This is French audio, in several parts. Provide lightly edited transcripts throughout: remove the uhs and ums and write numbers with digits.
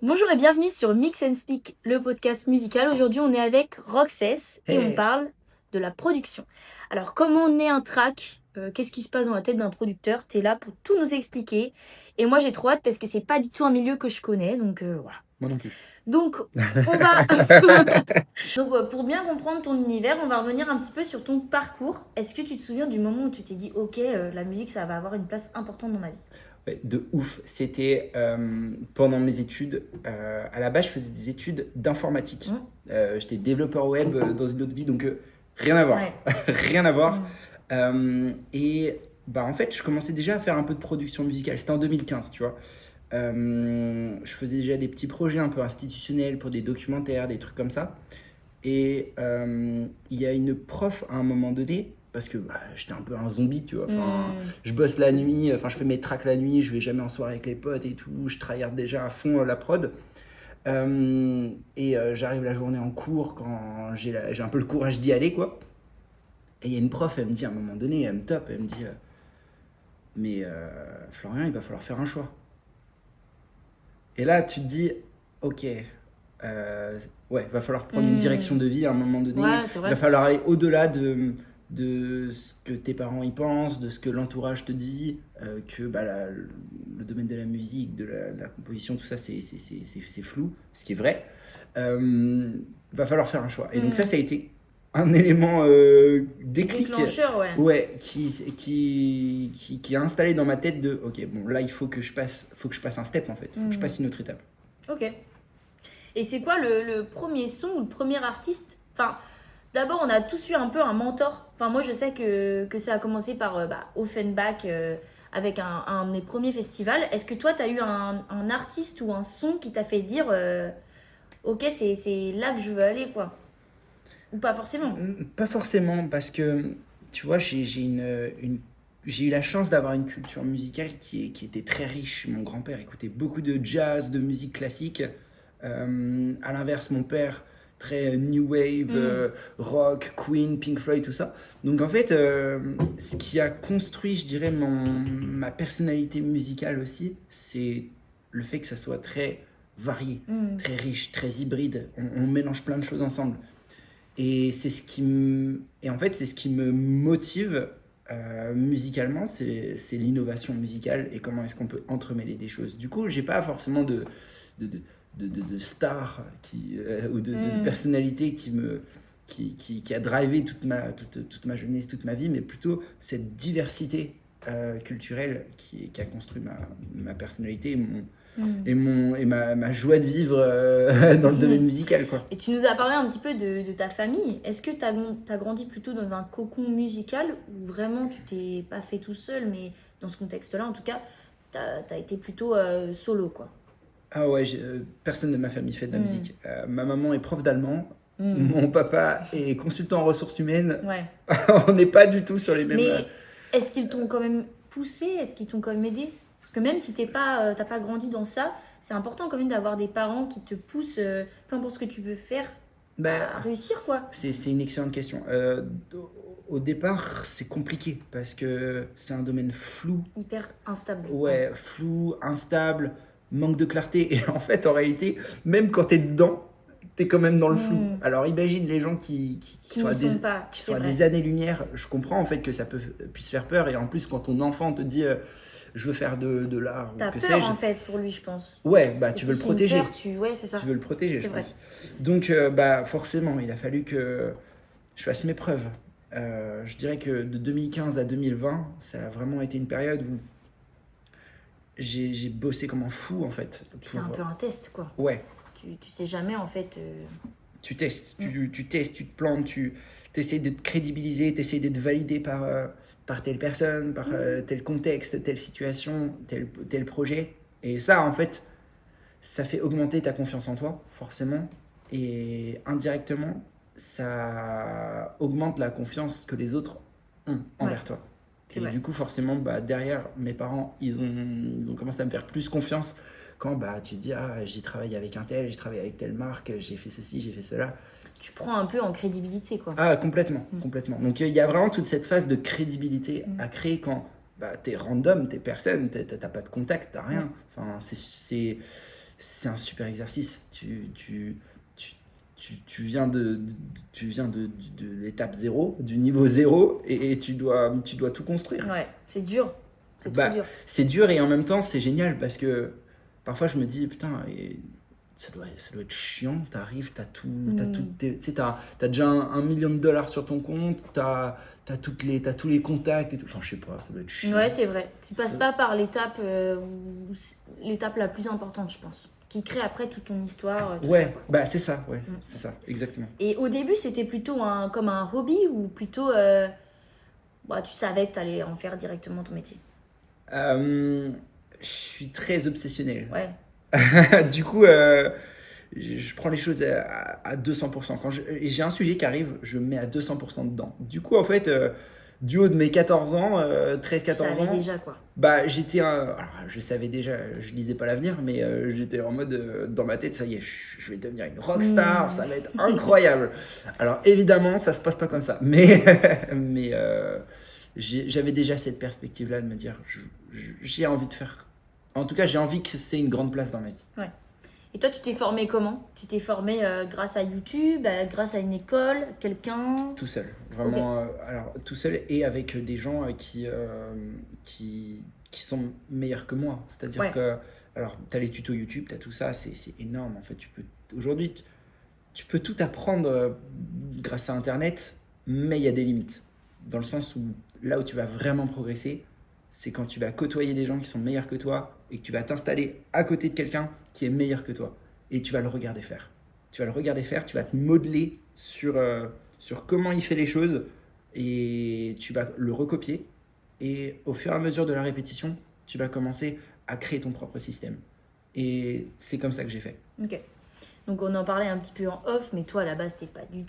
Bonjour et bienvenue sur Mix and Speak, le podcast musical. Aujourd'hui, on est avec Roxess et on parle de la production. Alors, comment naît un track qu'est-ce qui se passe dans la tête d'un producteur? T'es là pour tout nous expliquer. Et moi, j'ai trop hâte parce que c'est pas du tout un milieu que je connais. Donc, voilà. Moi non plus. Donc, on va... Donc, pour bien comprendre ton univers, on va revenir un petit peu sur ton parcours. Est-ce que tu te souviens du moment où tu t'es dit « Ok, la musique, ça va avoir une place importante dans ma vie ». Ouais, de ouf. C'était pendant mes études. À la base, je faisais des études d'informatique. J'étais développeur web dans une autre vie, donc rien à voir. Ouais. Rien à voir. Et bah, en fait, je commençais déjà à faire un peu de production musicale. C'était en 2015, tu vois. Je faisais déjà des petits projets un peu institutionnels pour des documentaires, des trucs comme ça. Et il y a une prof à un moment donné, parce que j'étais un peu un zombie, tu vois. Je bosse la nuit, je fais mes tracks la nuit, je vais jamais en soirée avec les potes et tout, je tryhard déjà à fond la prod. J'arrive la journée en cours quand j'ai un peu le courage d'y aller, quoi. Et il y a une prof, elle me dit à un moment donné, elle me top, elle me dit mais Florian, il va falloir faire un choix. Et là, tu te dis, ok, ouais, va falloir prendre une direction de vie à un moment donné. Ouais, c'est vrai. Va falloir aller au-delà de ce que tes parents y pensent, de ce que l'entourage te dit, que le domaine de la musique, de la composition, tout ça, c'est flou, ce qui est vrai. Va falloir faire un choix. Et donc ça a été un élément déclic, déclencheur, ouais. Ouais, qui a installé dans ma tête de ok, bon là il faut que je passe un step en fait, faut que je passe une autre étape. Ok. Et c'est quoi le premier son ou le premier artiste? Enfin, d'abord on a tous eu un peu un mentor. Enfin, moi je sais que ça a commencé par Offenbach avec un de mes premiers festivals. Est-ce que toi t'as eu un artiste ou un son qui t'a fait dire ok, c'est là que je veux aller, quoi? Ou pas forcément? Pas forcément, parce que tu vois, j'ai eu la chance d'avoir une culture musicale qui était très riche. Mon grand-père écoutait beaucoup de jazz, de musique classique. À l'inverse, mon père, très new wave, rock, Queen, Pink Floyd, tout ça. Donc en fait, ce qui a construit, je dirais, ma personnalité musicale aussi, c'est le fait que ça soit très varié, très riche, très hybride. On mélange plein de choses ensemble. Et en fait, c'est ce qui me motive musicalement, c'est l'innovation musicale et comment est-ce qu'on peut entremêler des choses. Du coup, j'ai pas forcément de star ou de personnalité qui a drivé toute ma jeunesse, toute ma vie, mais plutôt cette diversité culturelle qui a construit ma personnalité et ma joie de vivre dans le domaine musical, quoi. Et tu nous as parlé un petit peu de ta famille. Est-ce que tu as grandi plutôt dans un cocon musical ou vraiment tu t'es pas fait tout seul, mais dans ce contexte-là, en tout cas, tu as été plutôt solo, quoi? Ah ouais, personne de ma famille fait de la musique. Ma maman est prof d'allemand. Mon papa est consultant en ressources humaines. Ouais. On n'est pas du tout sur les mêmes... Mais est-ce qu'ils t'ont quand même poussé? Est-ce qu'ils t'ont quand même aidé? Parce que même si t'as pas grandi dans ça, c'est important quand même d'avoir des parents qui te poussent, peu importe ce que tu veux faire, à réussir, quoi. C'est une excellente question. Au départ, c'est compliqué parce que c'est un domaine flou. Hyper instable. Ouais, flou, instable, manque de clarté. Et en fait, en réalité, même quand t'es dedans, t'es quand même dans le flou. Alors imagine les gens qui sont à des années-lumière. Je comprends en fait que ça puisse faire peur. Et en plus, quand ton enfant te dit je veux faire de l'art, t'as peur en fait pour lui, je pense. Ouais, tu veux le protéger. Ouais, c'est ça. Tu veux le protéger, je vrai. pense. Donc forcément, il a fallu que je fasse mes preuves. Je dirais que de 2015 à 2020, ça a vraiment été une période où j'ai bossé comme un fou en fait. C'est un peu un test, quoi. Ouais. Tu sais jamais en fait. Tu testes, tu testes, tu te plantes, tu essaies de te crédibiliser, tu essaies d'être validé par telle personne, par tel contexte, telle situation, tel projet. Et ça, en fait, ça fait augmenter ta confiance en toi, forcément. Et indirectement, ça augmente la confiance que les autres ont envers toi. Et du coup, forcément, derrière, mes parents, ils ont commencé à me faire plus confiance quand tu te dis j'ai travaillé avec un tel, j'ai travaillé avec telle marque, j'ai fait ceci, j'ai fait cela. Tu prends un peu en crédibilité, quoi. Ah, complètement. Donc il y a vraiment toute cette phase de crédibilité à créer quand t'es random, t'es personne, t'as pas de contact, t'as rien. Enfin, c'est un super exercice. Tu viens de l'étape zéro, du niveau zéro, et tu dois tout construire. Ouais, c'est dur. C'est Bah, trop dur. c'est dur et en même temps, c'est génial parce que parfois je me dis, putain, ça doit être chiant. T'arrives, tu sais, t'as déjà 1 million de dollars sur ton compte, t'as tous les contacts et tout. Enfin, je sais pas, ça doit être chiant. Ouais, c'est vrai. Tu passes Ça- pas par l'étape l'étape la plus importante, je pense. Qui crée après toute ton histoire, tout ça, Ouais, quoi. bah c'est ça, ouais, Mm. c'est ça, exactement. Et au début, c'était plutôt comme un hobby ou plutôt bah, tu savais que t'allais en faire directement ton métier. Je suis très obsessionnel. Ouais. Du coup, je prends les choses à 200%. Et j'ai un sujet qui arrive, je me mets à 200% dedans. Du coup, en fait, du haut de mes 14 ans, Tu 13-14 savais ans, déjà, quoi. bah, alors, je savais déjà, je lisais pas l'avenir, mais j'étais en mode, dans ma tête, ça y est, je vais devenir une rockstar, ça va être incroyable. Alors, évidemment, ça se passe pas comme ça. Mais j'avais déjà cette perspective-là de me dire, j'ai envie de faire. En tout cas, j'ai envie que c'est une grande place dans ma vie. Ouais. Et toi, tu t'es formé comment? Tu t'es formé grâce à YouTube, grâce à une école, quelqu'un? Tout seul, vraiment. Alors, tout seul et avec des gens qui sont meilleurs que moi. C'est-à-dire Ouais. que, alors, tu as les tutos YouTube, tu as tout ça, c'est énorme. En fait, aujourd'hui, tu peux tout apprendre grâce à Internet, mais il y a des limites. Dans le sens où là où tu vas vraiment progresser, c'est quand tu vas côtoyer des gens qui sont meilleurs que toi et que tu vas t'installer à côté de quelqu'un qui est meilleur que toi. Et tu vas le regarder faire. Tu vas le regarder faire, tu vas te modeler sur comment il fait les choses et tu vas le recopier. Et au fur et à mesure de la répétition, tu vas commencer à créer ton propre système. Et c'est comme ça que j'ai fait. Ok. Donc on en parlait un petit peu en off, mais toi à la base t'es pas du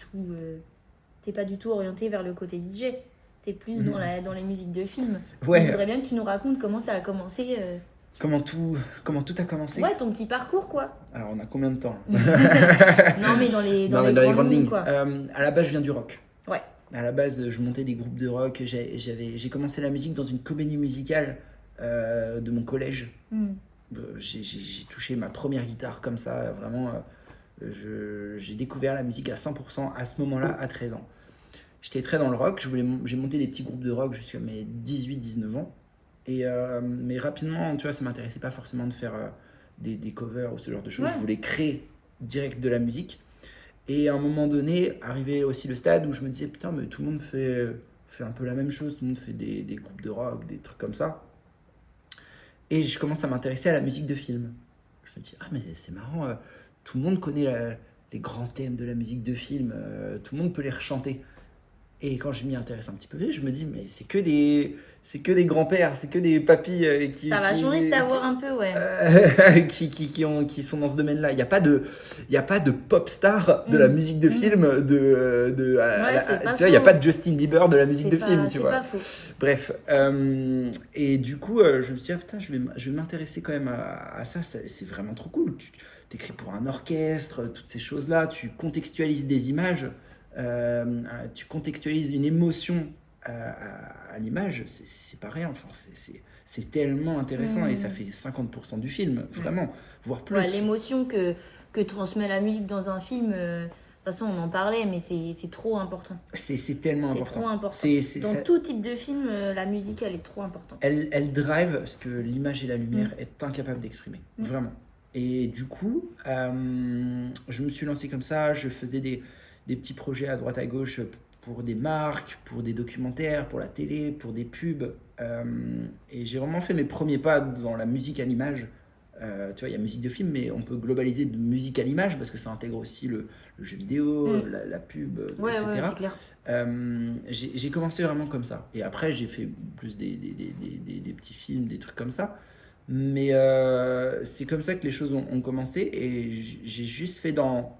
tout orienté vers le côté DJ. T'es plus dans les musiques de films. Ouais. Je voudrais bien que tu nous racontes comment ça a commencé. Comment tout a commencé? Ouais, ton petit parcours quoi. Alors on a combien de temps? Non mais dans les grandes lignes quoi. À la base je viens du rock. Ouais. À la base je montais des groupes de rock. J'ai commencé la musique dans une comédie musicale de mon collège. J'ai touché ma première guitare comme ça, vraiment. J'ai découvert la musique à 100% à ce moment-là, à 13 ans. J'étais très dans le rock, j'ai monté des petits groupes de rock jusqu'à mes 18-19 ans. Mais rapidement, tu vois, ça m'intéressait pas forcément de faire des covers ou ce genre de choses. Ouais. Je voulais créer direct de la musique. Et à un moment donné, arrivé aussi le stade où je me disais, putain, mais tout le monde fait un peu la même chose, tout le monde fait des groupes de rock, des trucs comme ça. Et je commence à m'intéresser à la musique de film. Je me dis, ah mais c'est marrant, tout le monde connaît les grands thèmes de la musique de film, tout le monde peut les rechanter. Et quand je m'y intéresse un petit peu plus, je me dis, mais c'est que des grands-pères, c'est que des papis Ça va changer de t'avoir un peu, ouais. qui sont dans ce domaine-là. Il n'y a pas de pop star de la musique de film. Tu vois, il n'y a pas de Justin Bieber de la musique de film, tu vois. C'est pas faux. Bref, et du coup, je me suis dit, ah, putain, je vais m'intéresser quand même à ça, c'est vraiment trop cool. Tu écris pour un orchestre, toutes ces choses-là, tu contextualises des images, tu contextualises une émotion à l'image, c'est pas rien, enfin, c'est tellement intéressant et ça fait 50% du film, vraiment, voire plus. Ouais, l'émotion que transmet la musique dans un film. De toute façon, on en parlait, mais c'est trop important. C'est tellement important. C'est trop important. Dans tout type de film, la musique, elle est trop importante. Elle drive ce que l'image et la lumière est incapable d'exprimer. Vraiment. Et du coup, je me suis lancé comme ça. Je faisais des petits projets à droite à gauche pour des marques, pour des documentaires, pour la télé, pour des pubs. Et j'ai vraiment fait mes premiers pas dans la musique à l'image. Tu vois, il y a musique de film, mais on peut globaliser de musique à l'image parce que ça intègre aussi le jeu vidéo, la pub, etc. Ouais, c'est clair. J'ai commencé vraiment comme ça. Et après, j'ai fait plus des petits films, des trucs comme ça. Mais c'est comme ça que les choses ont commencé. Et j'ai juste fait dans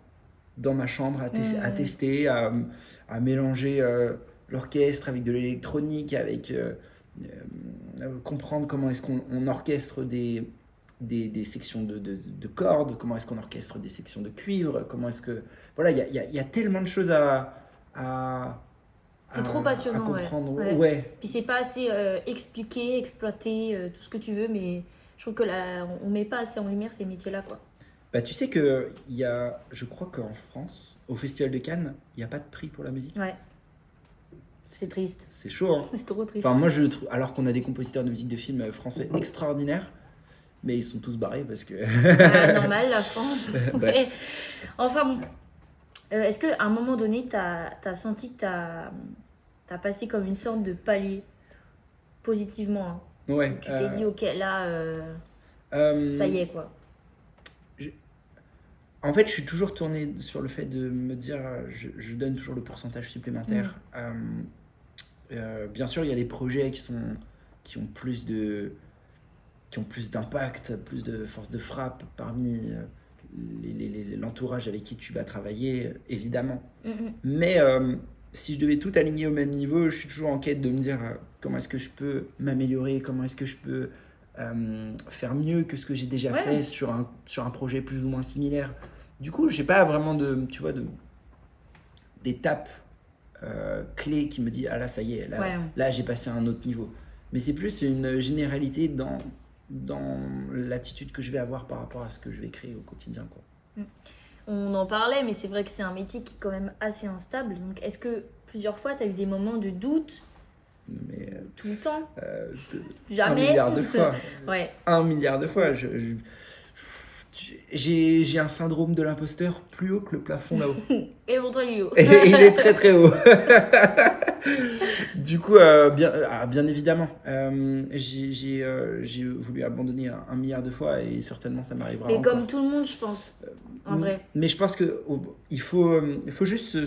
ma chambre à tester, à mélanger l'orchestre avec de l'électronique, avec comprendre comment est-ce qu'on orchestre des sections de cordes, comment est-ce qu'on orchestre des sections de cuivre, comment est-ce que... Voilà, il y a tellement de choses c'est trop passionnant, à comprendre. Ouais. Puis c'est pas assez expliqué, exploité, tout ce que tu veux, mais je trouve que là, on met pas assez en lumière ces métiers-là, quoi. Bah, tu sais que il y a, je crois qu'en France, au Festival de Cannes, il n'y a pas de prix pour la musique. Ouais, c'est triste. C'est chaud, hein. C'est trop triste. Enfin, moi, je trouve, alors qu'on a des compositeurs de musique de films français extraordinaires, mais ils sont tous barrés parce que. Ah, normal, la France. Ouais. Ouais. Enfin bon, est-ce qu'à un moment donné, t'as senti que t'as passé comme une sorte de palier, positivement, hein, Ouais. où tu t'es dit, ok, là, ça y est, quoi. En fait, je suis toujours tourné sur le fait de me dire, je donne toujours le pourcentage supplémentaire. Bien sûr, il y a des projets qui ont qui ont plus d'impact, plus de force de frappe parmi l'entourage avec qui tu vas travailler, évidemment. Mhm. Mais si je devais tout aligner au même niveau, je suis toujours en quête de me dire comment est-ce que je peux m'améliorer, comment est-ce que je peux faire mieux que ce que j'ai déjà Ouais. fait sur un projet plus ou moins similaire. Du coup, je n'ai pas vraiment d'étape clé qui me dit ah là ça y est, là, Ouais. là j'ai passé à un autre niveau. Mais c'est plus une généralité dans l'attitude que je vais avoir par rapport à ce que je vais créer au quotidien, quoi. On en parlait, mais c'est vrai que c'est un métier qui est quand même assez instable. Donc, est-ce que plusieurs fois, t'as eu des moments de doute Mais tout le temps? un Jamais? milliard de fois. Ouais. 1 milliard de fois. J'ai un syndrome de l'imposteur plus haut que le plafond là-haut. Et pourtant, il est haut. Et il est très très haut. Du coup, bien évidemment, j'ai voulu abandonner 1 milliard de fois et certainement ça m'arrivera Mais encore. comme tout le monde, je pense, en vrai. Mais je pense qu'il faut juste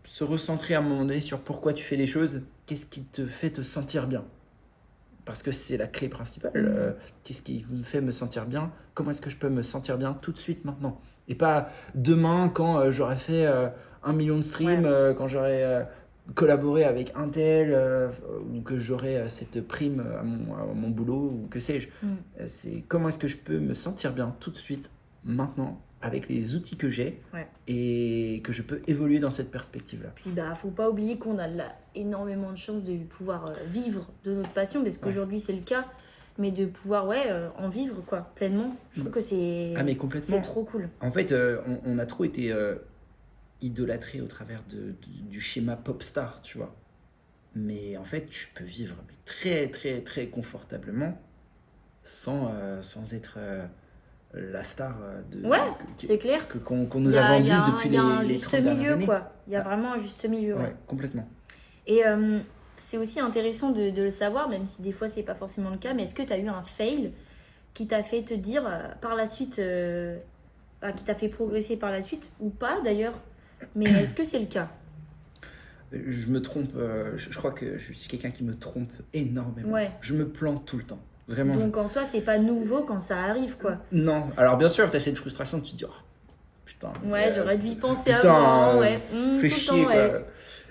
se recentrer à un moment donné sur pourquoi tu fais les choses, qu'est-ce qui te fait te sentir bien. Parce que c'est la clé principale. Qu'est-ce qui me fait me sentir bien? Comment est-ce que je peux me sentir bien tout de suite maintenant? Et pas demain quand j'aurai fait 1 million de streams, quand j'aurai collaboré avec un tel, ou que j'aurai cette prime à mon boulot, ou que sais-je. C'est comment est-ce que je peux me sentir bien tout de suite, maintenant, avec les outils que j'ai, et que je peux évoluer dans cette perspective-là. Puis bah, faut pas oublier qu'on a énormément de chance de pouvoir vivre de notre passion, parce qu'aujourd'hui c'est le cas, mais de pouvoir en vivre quoi, pleinement. Je trouve que c'est mais complètement. C'est trop cool. En fait, on a trop été idolâtrés au travers du schéma pop star, tu vois. Mais en fait, tu peux vivre très très très confortablement sans être la star c'est clair. qu'on nous a vendu depuis les 30 dernières années. Il y a un juste milieu, quoi. Il y a vraiment un juste milieu. Ouais, complètement. Et c'est aussi intéressant de le savoir, même si des fois c'est pas forcément le cas, mais est-ce que tu as eu un fail qui t'a fait te dire par la suite, qui t'a fait progresser par la suite, ou pas d'ailleurs, mais est-ce que c'est le cas? Je me trompe, je crois que je suis quelqu'un qui me trompe énormément. Ouais. Je me plante tout le temps. Vraiment. Donc en soi, c'est pas nouveau quand ça arrive, quoi. Non. Alors bien sûr, tu as cette frustration, tu te dis, oh, putain. Ouais, j'aurais dû y penser avant, fais chier, quoi.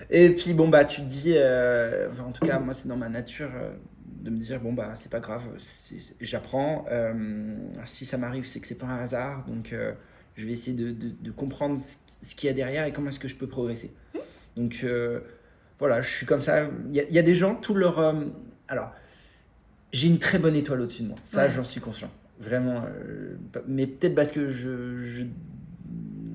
Et puis, bon, bah, tu te dis, en tout cas, moi, c'est dans ma nature de me dire, bon, bah, c'est pas grave, j'apprends. Si ça m'arrive, c'est que c'est pas un hasard. Donc, je vais essayer de comprendre ce qu'il y a derrière et comment est-ce que je peux progresser. Donc, voilà, je suis comme ça. Il y a des gens, tout leur. Alors, j'ai une très bonne étoile au-dessus de moi. Ça, j'en suis conscient. Vraiment. Mais peut-être parce que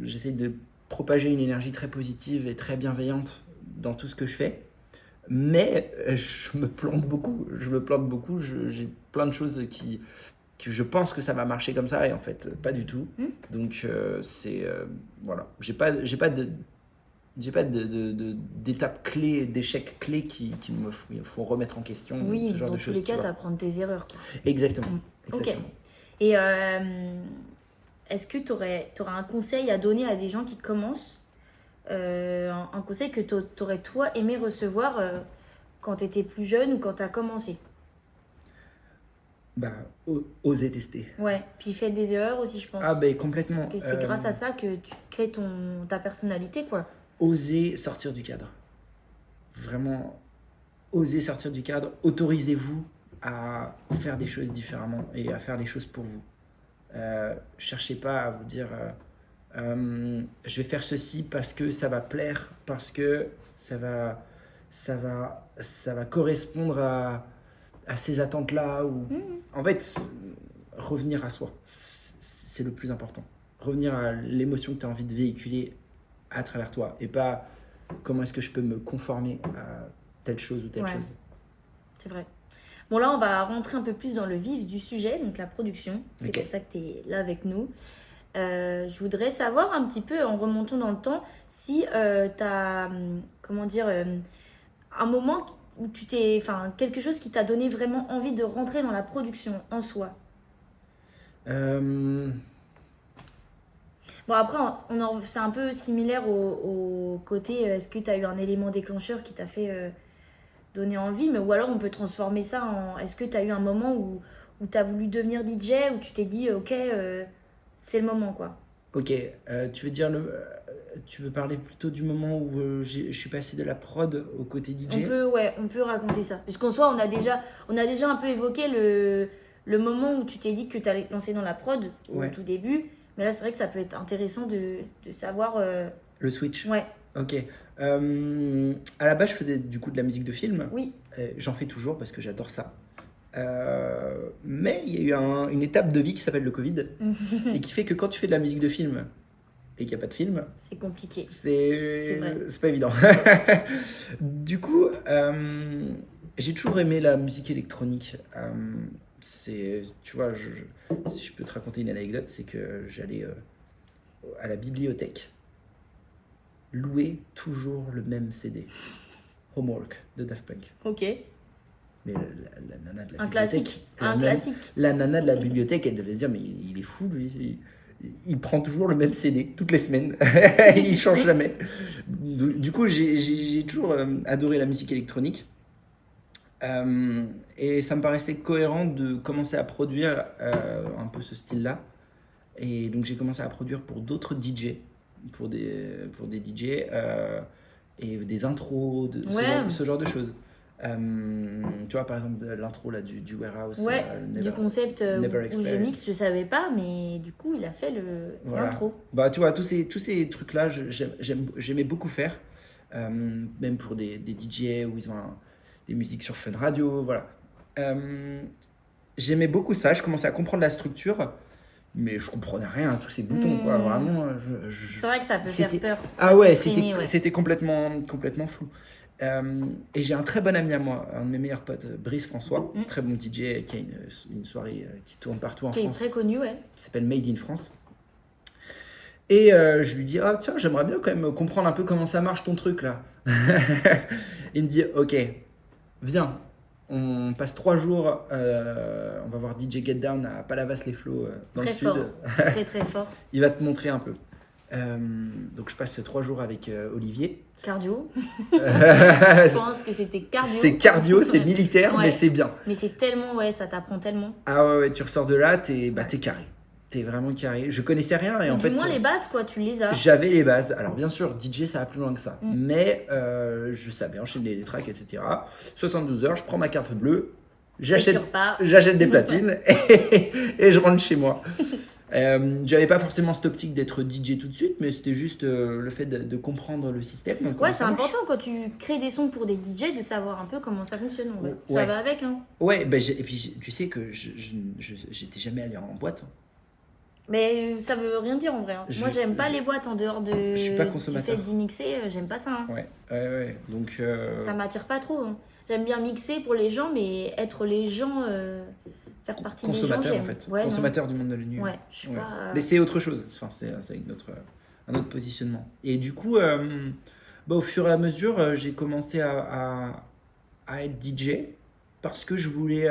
j'essaie de propager une énergie très positive et très bienveillante dans tout ce que je fais. Mais je me plante beaucoup. J'ai plein de choses que je pense que ça va marcher comme ça et en fait, pas du tout. Donc, voilà. J'ai pas d'étapes clés, d'échecs clés qui me font remettre en question. Oui, ce genre dans de tous choses, les cas, t'apprends de tes erreurs, quoi. Exactement. Ok. Et est-ce que tu aurais un conseil à donner à des gens qui commencent, un conseil que tu aurais toi aimé recevoir quand tu étais plus jeune ou quand tu as commencé? Bah, oser tester. Ouais, puis faites des erreurs aussi, je pense. Ah, bah, complètement. Que c'est grâce à ça que tu crées ta personnalité, quoi. Oser sortir du cadre. Vraiment, oser sortir du cadre. Autorisez-vous à faire des choses différemment et à faire les choses pour vous. Cherchez pas à vous dire je vais faire ceci parce que ça va plaire, parce que ça va correspondre à ces attentes-là. En fait, revenir à soi, c'est le plus important. revenir à l'émotion que tu as envie de véhiculer à travers toi et pas comment est-ce que je peux me conformer à telle chose ou telle Ouais. chose. C'est vrai. Bon, là, on va rentrer un peu plus dans le vif du sujet, donc la production. C'est Ok. pour ça que tu es là avec nous. Je voudrais savoir un petit peu, en remontant dans le temps, si tu as, comment dire, un moment où tu t'es... Enfin, quelque chose qui t'a donné vraiment envie de rentrer dans la production en soi. Euh, Bon, après, c'est un peu similaire au côté, est-ce que tu as eu un élément déclencheur qui t'a fait donner envie, mais ou alors on peut transformer ça en, est-ce que tu as eu un moment où tu as voulu devenir DJ, où tu t'es dit, ok, c'est le moment, quoi. ok, tu veux dire tu veux parler plutôt du moment où je suis passé de la prod au côté DJ? On peut raconter ça. Parce qu'en soi, on a déjà un peu évoqué le moment où tu t'es dit que tu allais te lancer dans la prod, au Ouais. tout début. Mais là, c'est vrai que ça peut être intéressant de savoir. Le switch. Ouais, Ok. À la base, je faisais du coup de la musique de film. oui. J'en fais toujours parce que j'adore ça. Mais il y a eu une étape de vie qui s'appelle le Covid et qui fait que quand tu fais de la musique de film et qu'il n'y a pas de film, C'est compliqué. c'est vrai. c'est pas évident. Du coup, j'ai toujours aimé la musique électronique. Tu vois, si je peux te raconter une anecdote, c'est que j'allais à la bibliothèque louer toujours le même CD. Homework de Daft Punk. Ok. Mais la nana de la Un bibliothèque, classique. Un classique. la nana de la bibliothèque, elle devait se dire, mais il est fou, lui. Il prend toujours le même CD toutes les semaines. Il change jamais. Du coup, j'ai toujours adoré la musique électronique. Et ça me paraissait cohérent de commencer à produire un peu ce style-là. Et donc, j'ai commencé à produire pour d'autres DJ, pour des DJ, et des intros, Ouais. ce genre de choses. Tu vois, par exemple, l'intro là, du Warehouse. Ouais, Never- du concept Never où je Experience. mixe, je savais pas, mais du coup, il a fait Voilà. l'intro. Bah, tu vois, tous ces trucs-là, j'aimais beaucoup faire. Même pour des DJ où ils ont des musiques sur Fun Radio, voilà. J'aimais beaucoup ça, je commençais à comprendre la structure, mais je comprenais rien à tous ces boutons, quoi. Vraiment, C'est vrai que ça peut faire c'était- peur. Ah Ça ouais, peut freiner, ouais. c'était complètement flou. Et j'ai un très bon ami à moi, un de mes meilleurs potes, Brice François, très bon DJ, qui a une soirée qui tourne partout en Qui est France, très connu, ouais. qui s'appelle Made in France. Et je lui dis, ah tiens, j'aimerais bien quand même comprendre un peu comment ça marche ton truc là. Il me dit, ok, viens, on passe 3 jours, on va voir DJ Get Down à Palavas-les-Flots dans Très le fort. sud. Très très fort. Il va te montrer un peu. Donc je passe 3 jours avec Olivier. Cardio. Je pense que c'était cardio. C'est cardio, c'est militaire, Ouais. mais c'est bien. Mais c'est tellement, ouais, ça t'apprend tellement. Ah ouais, tu ressors de là, t'es carré. T'es vraiment carré. Je connaissais rien et en Du fait, moins les bases, quoi, tu les as. j'avais les bases. Alors bien sûr, DJ ça va plus loin que ça. Mais je savais enchaîner les tracks, etc. 72 heures, je prends ma carte bleue, Et tu j'achète repars. des platines et je rentre chez moi. J'avais pas forcément cette optique d'être DJ tout de suite, mais c'était juste le fait de comprendre le système. comment Ouais, c'est ça marche. important quand tu crées des sons pour des DJ de savoir un peu comment ça fonctionne. En vrai. Ouais. Ça va avec, hein. Ouais, bah, et puis tu sais que j'étais jamais allé en boîte. Mais ça veut rien dire en vrai. Hein. Moi, j'aime pas les boîtes en dehors Je suis pas du consommateur. fait d'y mixer. J'aime pas ça. Hein. Ouais. Donc. Ça m'attire pas trop. Hein. J'aime bien mixer pour les gens, mais être les gens, faire partie des gens, Consommateur j'aime. en fait. Ouais, non. Consommateur du monde de la nuit. Ouais, je suis Ouais. pas. Mais c'est autre chose. Enfin, c'est un autre positionnement. Et du coup, au fur et à mesure, j'ai commencé à être DJ parce que je voulais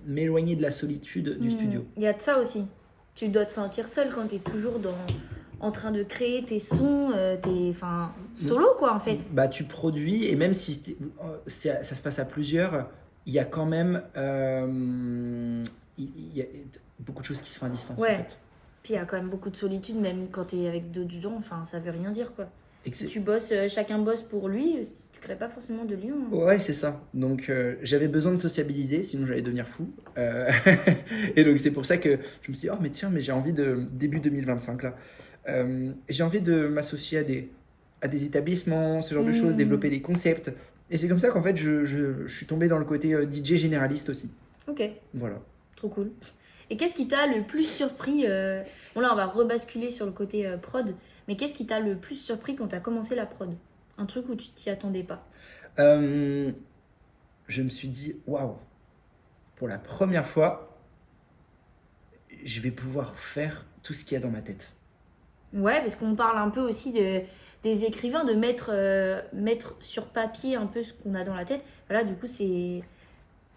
m'éloigner de la solitude du studio. Il y a de ça aussi. Tu dois te sentir seul quand tu es toujours en train de créer tes sons, enfin, solo quoi en fait. Bah, tu produis et même si ça se passe à plusieurs, il y a quand même il y a beaucoup de choses qui se font à distance. Ouais. En fait. Puis il y a quand même beaucoup de solitude, même quand tu es avec d'autres gens, enfin ça veut rien dire quoi. Et que Si tu bosses, chacun bosse pour lui, tu crées pas forcément de lien. Ouais, c'est ça. Donc, j'avais besoin de sociabiliser, sinon j'allais devenir fou. Et donc, c'est pour ça que je me suis dit, oh, mais tiens, mais j'ai envie début 2025, là. J'ai envie de m'associer à des établissements, ce genre de choses, développer des concepts. Et c'est comme ça qu'en fait, je suis tombé dans le côté DJ généraliste aussi. Ok, Voilà. trop cool. Et qu'est-ce qui t'a le plus surpris Bon là, on va rebasculer sur le côté prod. Mais qu'est-ce qui t'a le plus surpris quand t'as commencé la prod? Un truc où tu t'y attendais pas. Euh, je me suis dit, waouh, pour la première fois, je vais pouvoir faire tout ce qu'il y a dans ma tête. Ouais, parce qu'on parle un peu aussi des écrivains, de mettre sur papier un peu ce qu'on a dans la tête. Voilà, du coup, c'est...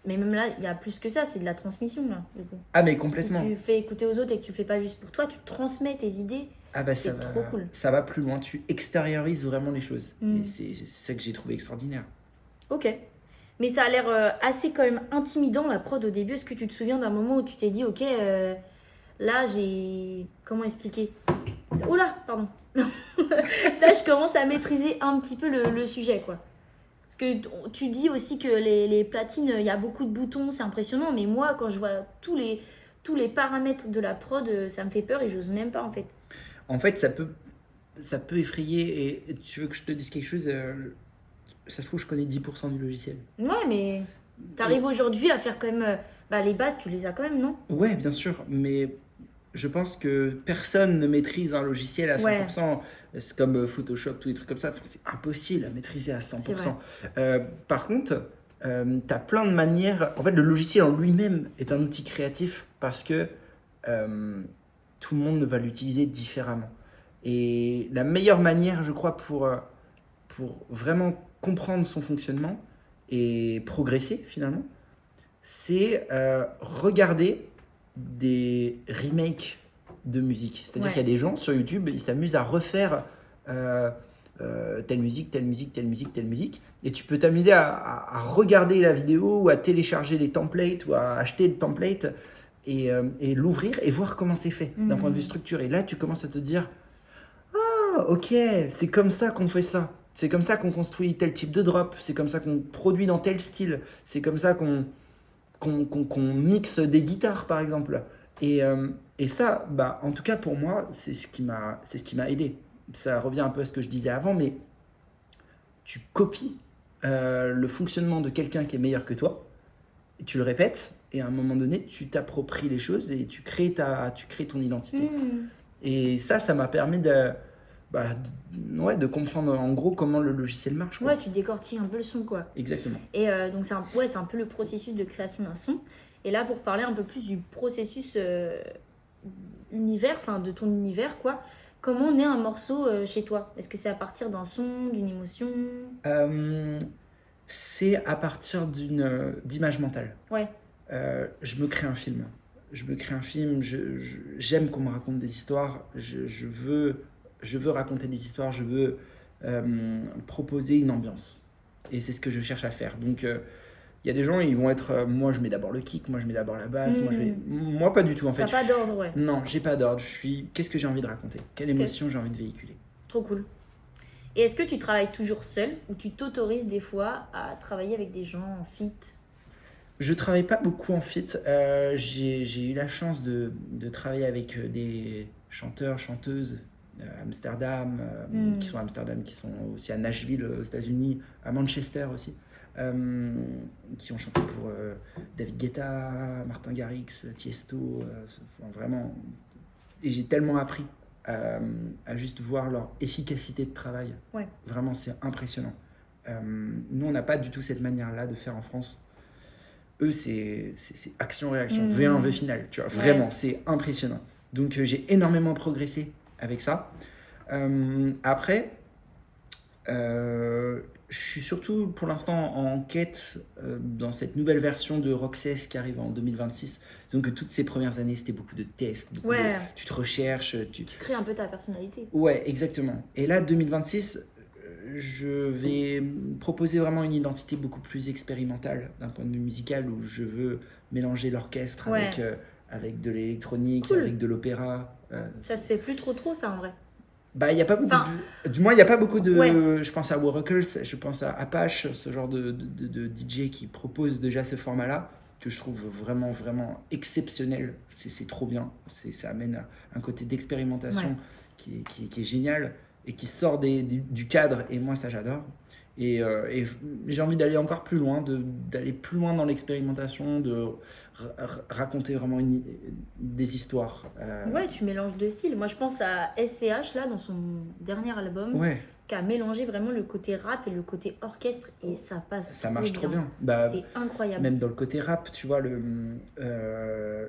Mais même là, il y a plus que ça, c'est de la transmission, là, du coup. Ah, mais Si complètement. tu fais écouter aux autres et que tu le fais pas juste pour toi, tu transmets tes idées. Ah bah C'est trop cool. ça va plus loin, tu extériorises vraiment les choses. Mm. Et c'est ça que j'ai trouvé extraordinaire. Ok. Mais ça a l'air assez quand même intimidant, la prod, au début. Est-ce que tu te souviens d'un moment où tu t'es dit, ok, là, j'ai... Comment expliquer? Oula, pardon. Là, je commence à maîtriser un petit peu le sujet, quoi. Parce que tu dis aussi que les platines, il y a beaucoup de boutons, c'est impressionnant. Mais moi, quand je vois tous les paramètres de la prod, ça me fait peur et j'ose même pas, en fait. En fait, ça peut effrayer. Et tu veux que je te dise quelque chose ça se trouve, je connais 10% du logiciel. Ouais, mais t'arrives aujourd'hui à faire quand même... les bases, tu les as quand même, non? Ouais, bien sûr, mais je pense que personne ne maîtrise un logiciel à Ouais. 100%. C'est comme Photoshop, tous les trucs comme ça. Enfin, c'est impossible à maîtriser à C'est 100%. Par contre, tu as plein de manières. En fait, le logiciel en lui-même est un outil créatif parce que tout le monde va l'utiliser différemment. Et la meilleure manière, je crois, pour vraiment comprendre son fonctionnement et progresser finalement, c'est regarder des remakes de musique. C'est-à-dire Ouais. qu'il y a des gens sur YouTube, ils s'amusent à refaire telle musique, telle musique, telle musique, telle musique. Et tu peux t'amuser à regarder la vidéo ou à télécharger les templates ou à acheter le template et l'ouvrir et voir comment c'est fait d'un point de vue structure. Et là, tu commences à te dire, ah, ok, c'est comme ça qu'on fait ça. C'est comme ça qu'on construit tel type de drop. C'est comme ça qu'on produit dans tel style. C'est comme ça qu'on mixe des guitares, par exemple. Et ça, bah, en tout cas pour moi, c'est ce qui m'a aidé. Ça revient un peu à ce que je disais avant, mais tu copies le fonctionnement de quelqu'un qui est meilleur que toi, et tu le répètes, et à un moment donné, tu t'appropries les choses et tu crées ton identité. Mm. Et ça m'a permis de comprendre en gros comment le logiciel marche, quoi. Ouais, tu décortiques un peu le son, quoi. Exactement. Et donc, c'est un peu le processus de création d'un son. Et là, pour parler un peu plus du processus univers, enfin de ton univers, quoi, comment naît un morceau chez toi? Est-ce que c'est à partir d'un son, d'une émotion? C'est à partir d'image mentale. Ouais. Je me crée un film. J'aime qu'on me raconte des histoires. Je veux raconter des histoires. Je veux proposer une ambiance. Et c'est ce que je cherche à faire. Donc, il y a des gens, ils vont être... moi, je mets d'abord le kick. Moi, je mets d'abord la basse. Moi, pas du tout, en fait. T'as pas d'ordre, ouais. Non, j'ai pas d'ordre. Qu'est-ce que j'ai envie de raconter? Quelle émotion j'ai envie de véhiculer? Trop cool. Et est-ce que tu travailles toujours seul ou tu t'autorises des fois à travailler avec des gens en feat? Je travaille pas beaucoup en feat. J'ai eu la chance de travailler avec des chanteurs, chanteuses à Amsterdam, qui sont à Amsterdam, qui sont aussi à Nashville aux États-Unis, à Manchester aussi, qui ont chanté pour David Guetta, Martin Garrix, Tiesto, vraiment. Et j'ai tellement appris à juste voir leur efficacité de travail. Ouais. Vraiment, c'est impressionnant. Nous, on n'a pas du tout cette manière-là de faire en France. Eux, c'est action-réaction, V1, V final, tu vois, vraiment, c'est impressionnant. Donc, j'ai énormément progressé avec ça. Après, je suis surtout, pour l'instant, en quête dans cette nouvelle version de Roxess qui arrive en 2026. Donc, toutes ces premières années, c'était beaucoup de tests, tu te recherches. Tu crées un peu ta personnalité. Ouais, exactement. Et là, 2026... je vais proposer vraiment une identité beaucoup plus expérimentale d'un point de vue musical où je veux mélanger l'orchestre avec de l'électronique, avec de l'opéra. Ça se fait plus trop ça en vrai. Bah, il n'y a pas beaucoup du moins, il n'y a pas beaucoup de... Je pense à Warhawkels, je pense à Apache, ce genre de DJ qui propose déjà ce format-là, que je trouve vraiment, vraiment exceptionnel. C'est trop bien. Ça amène un côté d'expérimentation qui est génial et qui sort du cadre, et moi ça j'adore. Et j'ai envie d'aller encore plus loin, d'aller plus loin dans l'expérimentation, de raconter vraiment des histoires. Ouais, tu mélanges deux styles. Moi, je pense à SCH, là, dans son dernier album, Ouais, qui a mélangé vraiment le côté rap et le côté orchestre, et ça passe ça trop marche trop bien. bien. Bah, C'est incroyable. même dans le côté rap, tu vois,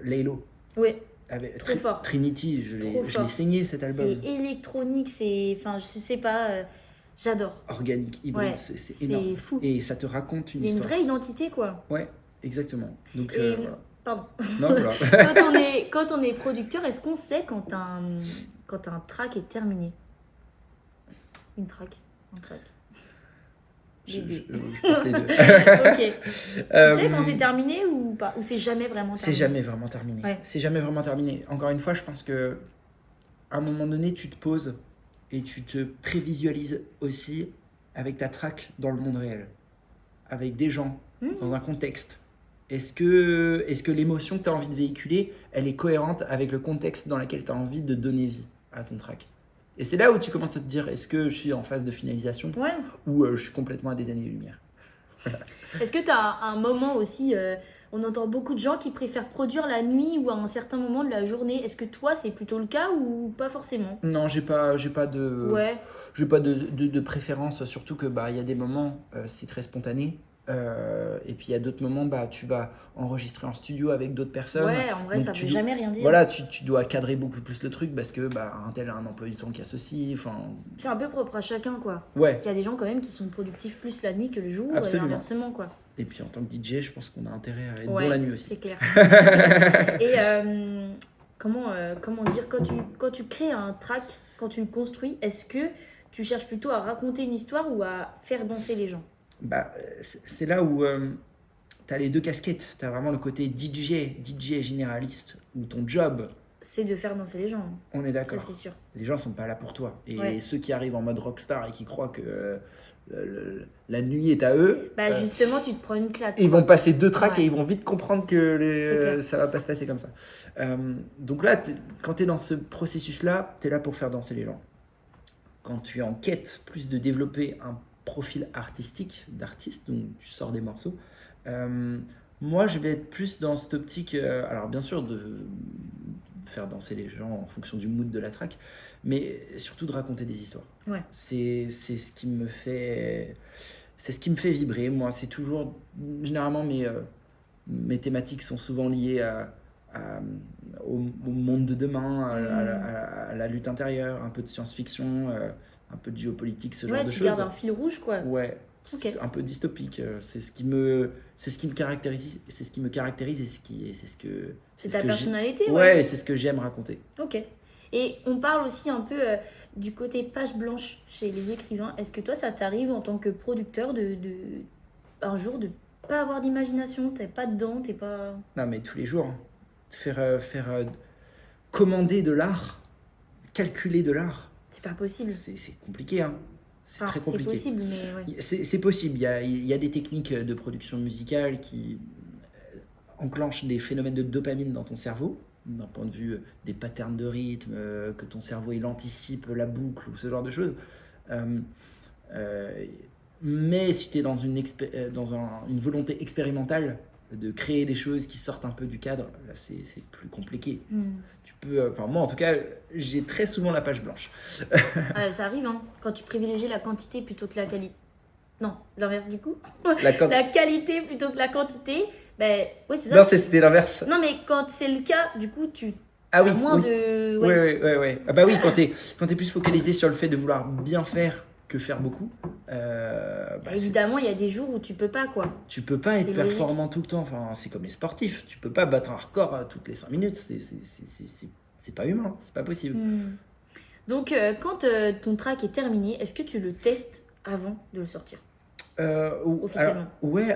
Laylo, Ouais, avec trop fort. Trinity, je Trop l'ai fort. saigné cet album. C'est électronique, c'est... Enfin, je sais pas, j'adore. Organique, hybride, Ouais, c'est énorme. c'est fou. Et ça te raconte une Il y a une histoire. vraie identité, quoi. Ouais, exactement. Donc, Et, voilà. pardon. Non, voilà. Quand on est producteur, est-ce qu'on sait quand un track est terminé? Une track. Un track. Les deux. Je pense les deux. Ok. Tu sais quand c'est terminé ou pas? Ou c'est jamais vraiment C'est terminé? jamais vraiment terminé. Ouais. C'est jamais vraiment terminé. Encore une fois, je pense que à un moment donné, tu te poses et tu te prévisualises aussi avec ta track dans le monde réel, avec des gens, dans un contexte. Est-ce que l'émotion que tu as envie de véhiculer, elle est cohérente avec le contexte dans lequel tu as envie de donner vie à ton track? Et c'est là où tu commences à te dire, est-ce que je suis en phase de finalisation Ouais. ou je suis complètement à des années-lumière? Est-ce que tu as un moment aussi, on entend beaucoup de gens qui préfèrent produire la nuit ou à un certain moment de la journée. Est-ce que toi, c'est plutôt le cas ou pas forcément? Non, j'ai pas de... Ouais. J'ai pas de préférence, surtout que bah il y a des moments c'est très spontané et puis il y a d'autres moments bah tu vas enregistrer en studio avec d'autres personnes. Ouais, en vrai, Donc, ça tu veut dois- jamais rien dire. Voilà, tu dois cadrer beaucoup plus le truc parce que bah un tel a un emploi du temps qui associe. Enfin C'est un peu propre à chacun, quoi. ouais. Il y a des gens quand même qui sont productifs plus la nuit que le jour Absolument. et inversement, quoi. Et puis en tant que DJ, je pense qu'on a intérêt à être Ouais, bon la nuit aussi. c'est clair. Et comment dire, quand tu crées un track, quand tu le construis, est-ce que tu cherches plutôt à raconter une histoire ou à faire danser les gens? Bah c'est là où tu as les deux casquettes. Tu as vraiment le côté DJ généraliste où ton job, C'est de faire danser les gens, on est ça d'accord. c'est sûr. Les gens sont pas là pour toi. Et Ouais. ceux qui arrivent en mode rockstar et qui croient que la nuit est à eux, Bah justement, tu te prends une claque, ils quoi. vont passer deux tracks Ouais. et ils vont vite comprendre que C'est clair. ça va pas se passer comme ça. Donc là, quand tu es dans ce processus-là, tu es là pour faire danser les gens. Quand tu es en quête plus de développer un profil artistique, d'artiste, donc tu sors des morceaux, moi je vais être plus dans cette optique, alors bien sûr de faire danser les gens en fonction du mood de la track, mais surtout de raconter des histoires. Ouais. C'est ce qui me fait vibrer. Moi, c'est toujours généralement mes thématiques sont souvent liées au monde de demain, à la lutte intérieure, un peu de science-fiction, un peu de géopolitique, ce genre Ouais, de tu choses. gardes un fil rouge, quoi. Ouais, Ok. c'est un peu dystopique. C'est ce qui me caractérise, c'est ce qui me caractérise et c'est ce que C'est ce ta que personnalité, ouais. ouais, et c'est ce que j'aime raconter. Ok. Et on parle aussi un peu du côté page blanche chez les écrivains. Est-ce que toi, ça t'arrive en tant que producteur un jour de pas avoir d'imagination, t'es pas dedans, t'es pas... Non, mais tous les jours, hein. Faire commander de l'art, calculer de l'art, C'est pas possible. c'est compliqué, hein. C'est Enfin, très c'est compliqué. possible, mais ouais. C'est possible. Il y a des techniques de production musicale qui enclenchent des phénomènes de dopamine dans ton cerveau, d'un point de vue des patterns de rythme, que ton cerveau il anticipe la boucle ou ce genre de choses. Mais si tu es dans une volonté expérimentale de créer des choses qui sortent un peu du cadre, là c'est plus compliqué. Hmm. Tu peux, enfin moi en tout cas, j'ai très souvent la page blanche. Ça arrive, hein, quand tu privilégies la quantité plutôt que la qualité. Non, l'inverse du coup. La can- La qualité plutôt que la quantité. Ben, ouais, c'est ça. Non, c'était l'inverse. Non, mais quand c'est le cas, du coup, tu Ah oui, as moins oui. de... Oui, Ouais. oui. Ah bah oui, quand t'es plus focalisé sur le fait de vouloir bien faire que faire beaucoup, Évidemment, il y a des jours où tu peux pas, quoi. tu peux pas être C'est performant tout le temps. Enfin, c'est comme les sportifs. Tu peux pas battre un record toutes les 5 minutes. C'est pas humain, c'est pas possible. Hmm. Donc, quand ton track est terminé, est-ce que tu le testes avant de le sortir? Officiellement.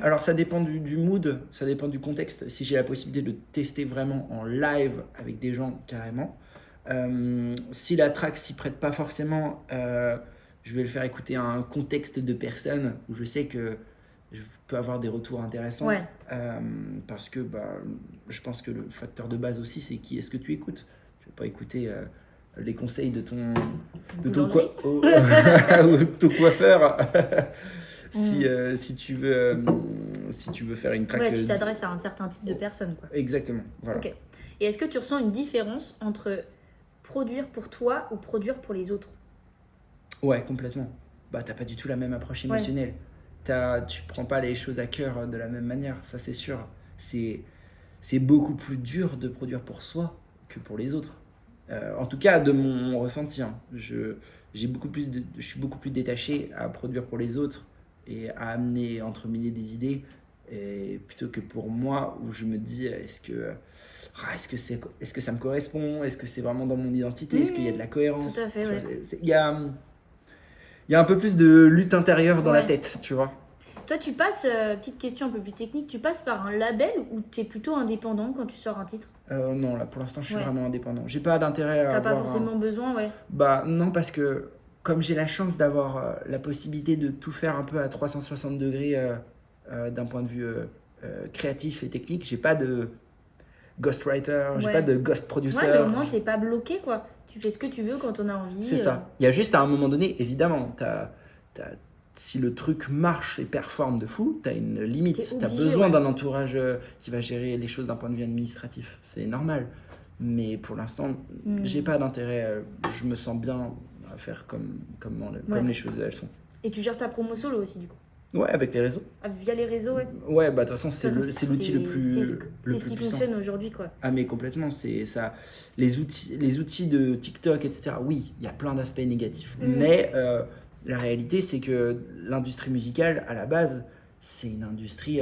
Alors ça dépend du mood, ça dépend du contexte. Si j'ai la possibilité de le tester vraiment en live avec des gens carrément, si la track s'y prête pas forcément, je vais le faire écouter à un contexte de personnes où je sais que je peux avoir des retours intéressants. Ouais. Parce que je pense que le facteur de base aussi, c'est qui est-ce que tu écoutes. Tu vas pas écouter les conseils de ton Boulanger. ou de ton coiffeur. si tu veux, faire une track. Ouais, tu t'adresses à un certain type de personne, quoi. Exactement, voilà. Ok. Et est-ce que tu ressens une différence entre produire pour toi ou produire pour les autres? Ouais, complètement. Bah, t'as pas du tout la même approche Ouais. émotionnelle. Tu prends pas les choses à cœur de la même manière, ça c'est sûr. C'est, c'est beaucoup plus dur de produire pour soi que pour les autres. En tout cas, de mon ressenti, hein. Je suis beaucoup plus détaché à produire pour les autres et à amener, entremêler des idées, et plutôt que pour moi, où je me dis, est-ce que ça me correspond? Est-ce que c'est vraiment dans mon identité? Est-ce qu'il y a de la cohérence? Tout à fait, Tu vois, ouais. il y a un peu plus de lutte intérieure dans la Ouais. tête, tu vois. Toi, tu passes, petite question un peu plus technique, tu passes par un label ou tu es plutôt indépendant quand tu sors un titre? Non, là, pour l'instant, je suis Ouais. vraiment indépendant. J'ai pas d'intérêt à T'as pas avoir forcément besoin, ouais. Bah non, parce que comme j'ai la chance d'avoir la possibilité de tout faire un peu à 360 degrés d'un point de vue créatif et technique, j'ai pas de ghostwriter, j'ai pas Ouais. de ghost Ouais, producer. mais au moins, t'es pas bloqué, quoi. Tu fais ce que tu veux quand on a envie. C'est ça. Il y a juste à un moment donné, évidemment, si le truc marche et performe de fou, t'as une limite. T'es T'as obligé, besoin ouais. d'un entourage qui va gérer les choses d'un point de vue administratif. C'est normal. Mais pour l'instant, j'ai pas d'intérêt. Je me sens bien à faire comme Ouais. les choses elles sont. Et tu gères ta promo solo aussi, du coup. Ouais, avec les réseaux. Ah, via les réseaux, ouais. Ouais, bah de toute façon, De c'est toute façon, c'est l'outil le plus c'est ce le ce plus qui puissant. fonctionne aujourd'hui, quoi. Ah mais complètement, c'est ça. Les outils de TikTok, etc. Oui, il y a plein d'aspects négatifs. Mais la réalité, c'est que l'industrie musicale, à la base, c'est une industrie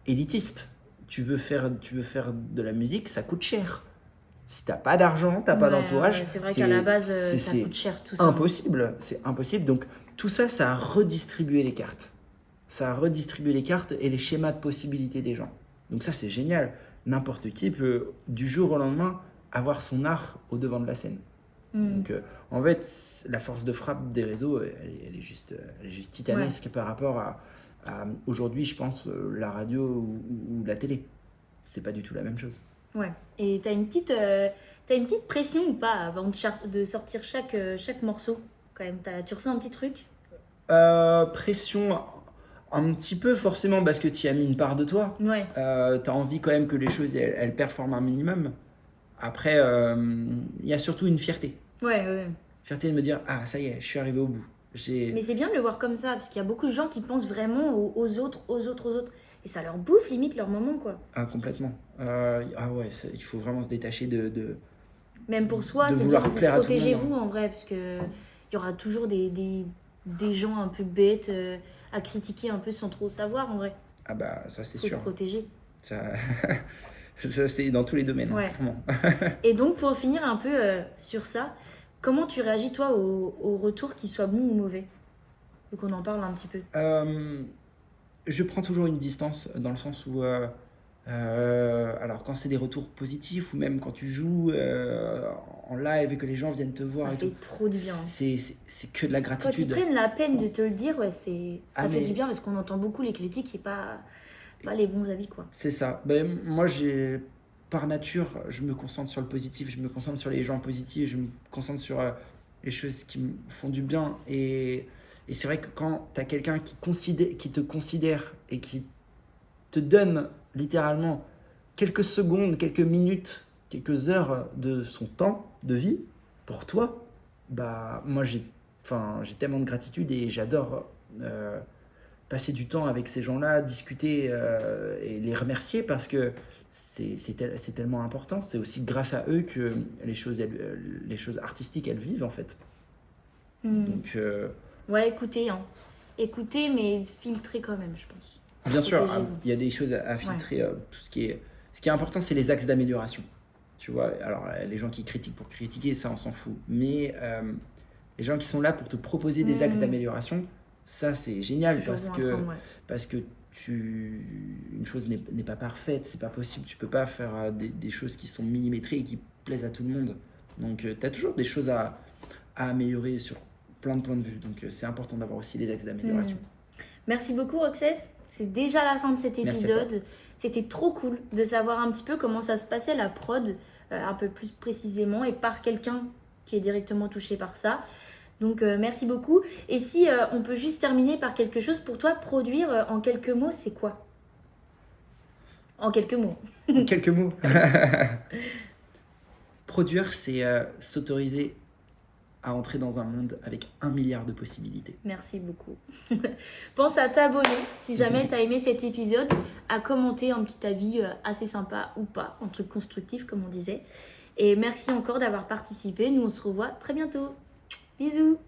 élitiste. Tu veux faire de la musique, ça coûte cher. Si t'as pas d'argent, t'as pas d'entourage, ouais, c'est vrai qu'à la base, ça c'est coûte cher, tout ça. impossible. C'est impossible. Donc tout ça, ça a redistribué les cartes. Ça a redistribué les cartes et les schémas de possibilités des gens. Donc ça, c'est génial. N'importe qui peut, du jour au lendemain, avoir son art au devant de la scène. Donc, en fait, la force de frappe des réseaux, elle est juste titanesque par rapport à aujourd'hui, je pense, la radio ou la télé. C'est pas du tout la même chose. Ouais. Et t'as une petite pression ou pas avant de sortir chaque morceau, quand même? Tu ressens un petit truc? Pression, un petit peu forcément, parce que tu y as mis une part de toi. Ouais. T'as envie quand même que les choses, elles performent un minimum. Après, il y a surtout une fierté. Ouais. Fierté de me dire, ah, ça y est, je suis arrivé au bout. Mais c'est bien de le voir comme ça, parce qu'il y a beaucoup de gens qui pensent vraiment aux autres. Et ça leur bouffe limite leur moment, quoi. Ah, complètement. Ah ouais, il faut vraiment se détacher de Même pour soi, de c'est bien, vouloir vous plaire à tout le monde, protégez-vous en vrai, parce que il y aura toujours des gens un peu bêtes à critiquer un peu sans trop savoir en vrai. Ah bah, ça c'est Faut se sûr. protéger. Ça, ça c'est dans tous les domaines, Ouais. clairement. Et donc pour finir un peu sur ça, comment tu réagis toi au retour, qu'il soit bon ou mauvais? Donc on en parle un petit peu. Je prends toujours une distance dans le sens où, alors quand c'est des retours positifs ou même quand tu joues en live et que les gens viennent te voir, Ça et fait tout, trop du bien. c'est que de la Quand ils gratitude. prennent la peine de te le dire, ouais, ça Ah, fait mais- du bien parce qu'on entend beaucoup les critiques et pas les bons avis, quoi. C'est ça. Ben, moi, par nature, je me concentre sur le positif, je me concentre sur les gens positifs, je me concentre sur les choses qui me font du bien. Et c'est vrai que quand tu as quelqu'un qui te considère et qui te donne littéralement quelques secondes, quelques minutes, quelques heures de son temps de vie pour toi, bah moi j'ai tellement de gratitude et j'adore passer du temps avec ces gens-là, discuter et les remercier parce que c'est tellement important. C'est aussi grâce à eux que les choses artistiques, elles vivent en fait. Donc, Ouais, écoutez, hein. Écoutez, mais filtrez quand même, je pense. bien sûr, Protégez-vous. il y a des choses à filtrer. Tout ce qui est important, c'est les axes d'amélioration. Tu vois, alors les gens qui critiquent pour critiquer, ça on s'en fout. Mais les gens qui sont là pour te proposer des axes d'amélioration, ça c'est génial Toujours parce bon à que prendre, ouais. parce que une chose n'est pas parfaite, c'est pas possible. Tu peux pas faire des choses qui sont millimétrées et qui plaisent à tout le monde. Donc tu as toujours des choses à améliorer sur plein de points de vue. Donc c'est important d'avoir aussi les axes d'amélioration. Merci beaucoup Roxès, c'est déjà la fin de cet Merci à toi. épisode. C'était trop cool de savoir un petit peu comment ça se passait la prod, un peu plus précisément, et par quelqu'un qui est directement touché par ça. Donc merci beaucoup. Et si on peut juste terminer par quelque chose, pour toi, produire en quelques mots, c'est quoi? En quelques mots. En quelques mots. Produire, c'est s'autoriser à entrer dans un monde avec 1 milliard de possibilités. Merci beaucoup. Pense à t'abonner si jamais tu as aimé cet épisode, à commenter un petit avis assez sympa ou pas, un truc constructif comme on disait. Et merci encore d'avoir participé. Nous, on se revoit très bientôt. Bisous.